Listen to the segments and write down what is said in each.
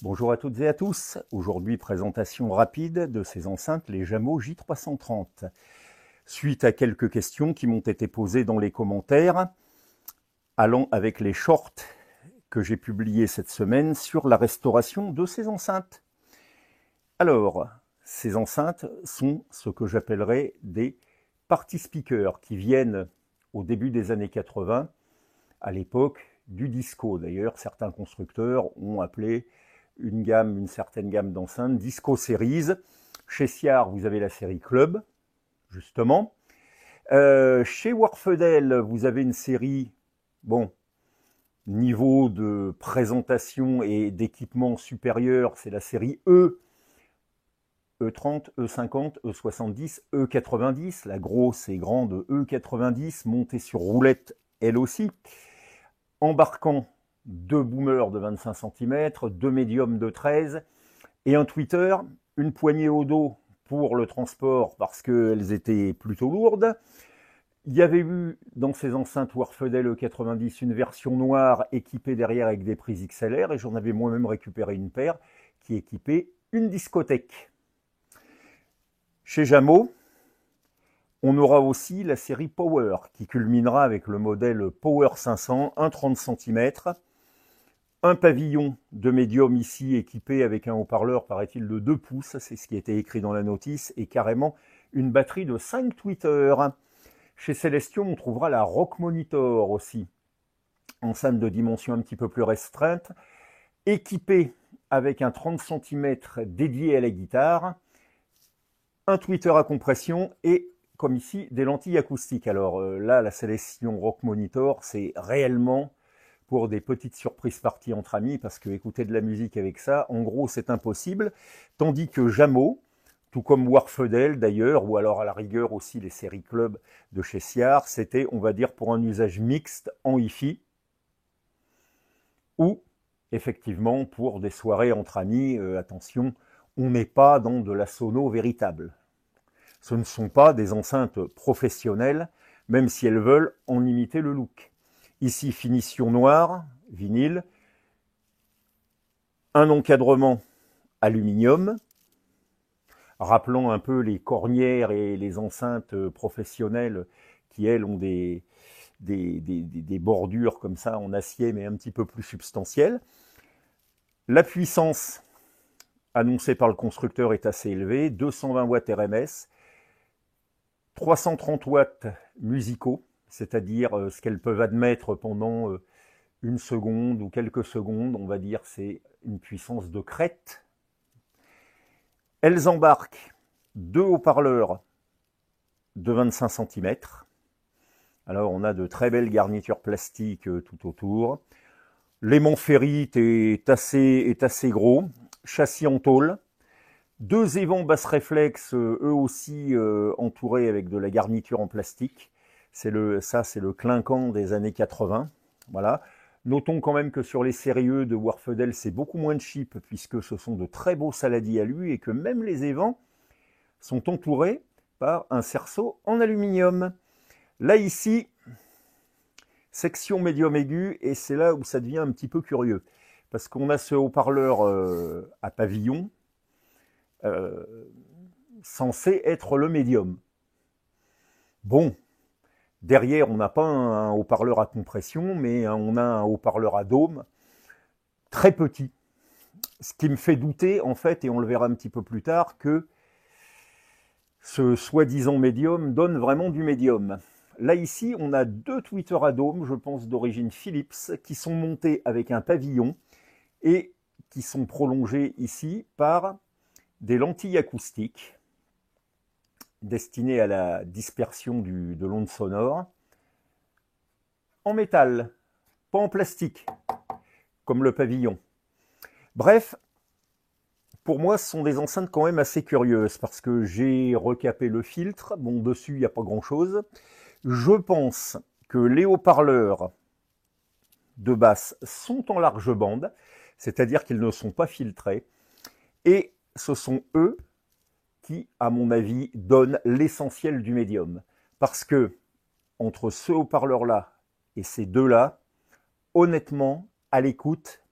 Bonjour à toutes et à tous. Aujourd'hui, présentation rapide de ces enceintes, les Jamo J330. Suite à quelques questions qui m'ont été posées dans les commentaires, allant avec les shorts que j'ai publiés cette semaine sur la restauration de ces enceintes. Alors, ces enceintes sont ce que j'appellerais des party speakers qui viennent au début des années 80, à l'époque du disco. D'ailleurs, certains constructeurs ont appelé une certaine gamme d'enceintes Disco Series. Chez Siar, vous avez la série Club, justement. Chez Warfedel, vous avez une série, bon, niveau de présentation et d'équipement supérieur, c'est la série E, E30, E50, E70, E90, la grosse et grande E90, montée sur roulette, elle aussi, embarquant deux boomers de 25 cm, deux médiums de 13 et un tweeter, une poignée au dos pour le transport parce qu'elles étaient plutôt lourdes. Il y avait eu dans ces enceintes Warfedel E90 une version noire équipée derrière avec des prises XLR et j'en avais moi-même récupéré une paire qui équipait une discothèque. Chez Jamo, on aura aussi la série Power qui culminera avec le modèle Power 500, un 30 cm, un pavillon de médium ici équipé avec un haut-parleur, paraît-il, de 2 pouces, c'est ce qui était écrit dans la notice, et carrément une batterie de 5 tweeters. Chez Celestion, on trouvera la Rock Monitor aussi, enceinte de dimension un petit peu plus restreinte, équipée avec un 30 cm dédié à la guitare, un tweeter à compression et, comme ici, des lentilles acoustiques. Alors là, la Celestion Rock Monitor, c'est réellement pour des petites surprises parties entre amis, parce que écouter de la musique avec ça, en gros, c'est impossible. Tandis que Jamo, tout comme Warfedel d'ailleurs, ou alors à la rigueur aussi les séries Club de chez Siar, c'était, on va dire, pour un usage mixte en hi-fi, ou effectivement pour des soirées entre amis. Attention, on n'est pas dans de la sono véritable. Ce ne sont pas des enceintes professionnelles, même si elles veulent en imiter le look. Ici, finition noire, vinyle, un encadrement aluminium, rappelant un peu les cornières et les enceintes professionnelles qui, elles, ont des bordures comme ça en acier, mais un petit peu plus substantielles. La puissance annoncée par le constructeur est assez élevée, 220 watts RMS, 330 watts musicaux, c'est-à-dire ce qu'elles peuvent admettre pendant une seconde ou quelques secondes, on va dire c'est une puissance de crête. Elles embarquent deux haut-parleurs de 25 cm. Alors on a de très belles garnitures plastiques tout autour. L'aimant ferrite est assez gros, châssis en tôle. Deux évents basse réflexe, eux aussi entourés avec de la garniture en plastique. Ça, c'est le clinquant des années 80. Voilà. Notons quand même que sur les séries E de Warfedel, c'est beaucoup moins de cheap, puisque ce sont de très beaux saladiers à lui, et que même les évents sont entourés par un cerceau en aluminium. Là, ici, section médium aigu, et c'est là où ça devient un petit peu curieux, parce qu'on a ce haut-parleur à pavillon, censé être le médium. Bon, derrière, on n'a pas un haut-parleur à compression, mais on a un haut-parleur à dôme très petit. Ce qui me fait douter, en fait, et on le verra un petit peu plus tard, que ce soi-disant médium donne vraiment du médium. Là, ici, on a deux tweeters à dôme, je pense d'origine Philips, qui sont montés avec un pavillon et qui sont prolongés ici par des lentilles acoustiques destinées à la dispersion de l'onde sonore, en métal, pas en plastique, comme le pavillon. Bref, pour moi, ce sont des enceintes quand même assez curieuses, parce que j'ai recapé le filtre, bon, dessus, il n'y a pas grand-chose. Je pense que les haut-parleurs de basse sont en large bande, c'est-à-dire qu'ils ne sont pas filtrés, et ce sont eux qui, à mon avis, donnent l'essentiel du médium. Parce que, entre ce haut-parleur-là et ces deux-là, honnêtement, à l'écoute,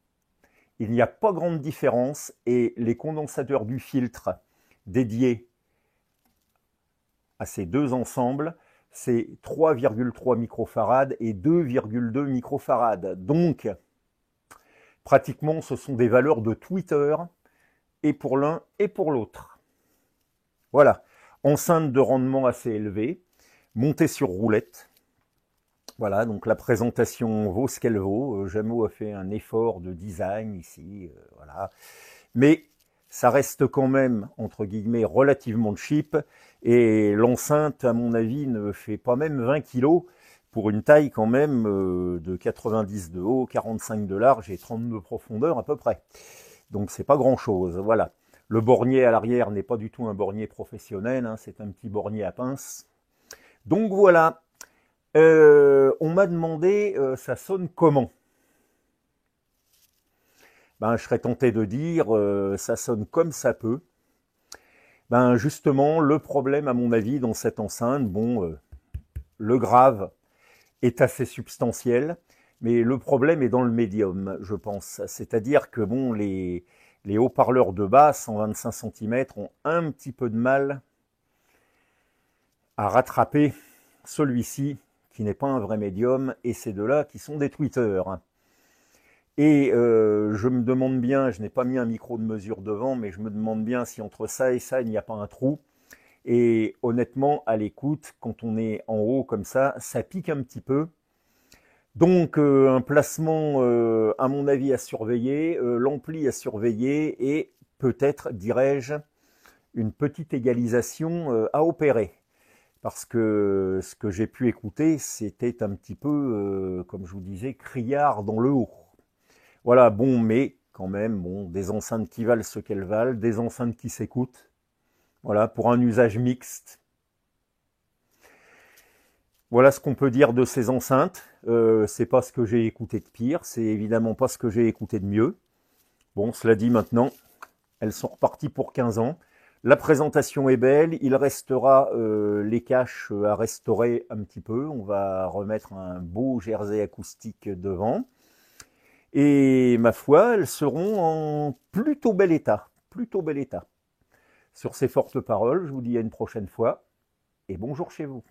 il n'y a pas grande différence et les condensateurs du filtre dédiés à ces deux ensembles, c'est 3,3 microfarad et 2,2 microfarad. Donc, pratiquement, ce sont des valeurs de Twitter, et pour l'un et pour l'autre. Voilà, enceinte de rendement assez élevé, montée sur roulette. Voilà, donc la présentation vaut ce qu'elle vaut. Jameau a fait un effort de design ici, voilà. Mais ça reste quand même, entre guillemets, relativement cheap. Et l'enceinte, à mon avis, ne fait pas même 20 kg pour une taille quand même de 90 de haut, 45 de large et 30 de profondeur à peu près. Donc c'est pas grand-chose, voilà. Le bornier à l'arrière n'est pas du tout un bornier professionnel, hein, c'est un petit bornier à pince. Donc voilà. On m'a demandé, ça sonne comment? Ben, je serais tenté de dire, ça sonne comme ça peut. Ben, justement, le problème, à mon avis, dans cette enceinte, bon, le grave est assez substantiel, mais le problème est dans le médium, je pense. C'est-à-dire que, bon, les haut-parleurs de basse, 125 cm, ont un petit peu de mal à rattraper celui-ci, qui n'est pas un vrai médium, et ces deux-là qui sont des tweeters. Et je me demande bien, je n'ai pas mis un micro de mesure devant, mais je me demande bien si entre ça et ça, il n'y a pas un trou. Et honnêtement, à l'écoute, quand on est en haut comme ça pique un petit peu. Donc un placement, à mon avis, à surveiller, l'ampli à surveiller, et peut-être, dirais-je, une petite égalisation à opérer. Parce que ce que j'ai pu écouter, c'était un petit peu, comme je vous disais, criard dans le haut. Voilà, bon, mais quand même, bon, des enceintes qui valent ce qu'elles valent, des enceintes qui s'écoutent. Voilà, pour un usage mixte. Voilà ce qu'on peut dire de ces enceintes. C'est pas ce que j'ai écouté de pire, c'est évidemment pas ce que j'ai écouté de mieux. Bon, cela dit, maintenant, elles sont reparties pour 15 ans. La présentation est belle, il restera les caches à restaurer un petit peu. On va remettre un beau jersey acoustique devant. Et ma foi, elles seront en plutôt bel état. Plutôt bel état. Sur ces fortes paroles, je vous dis à une prochaine fois et bonjour chez vous.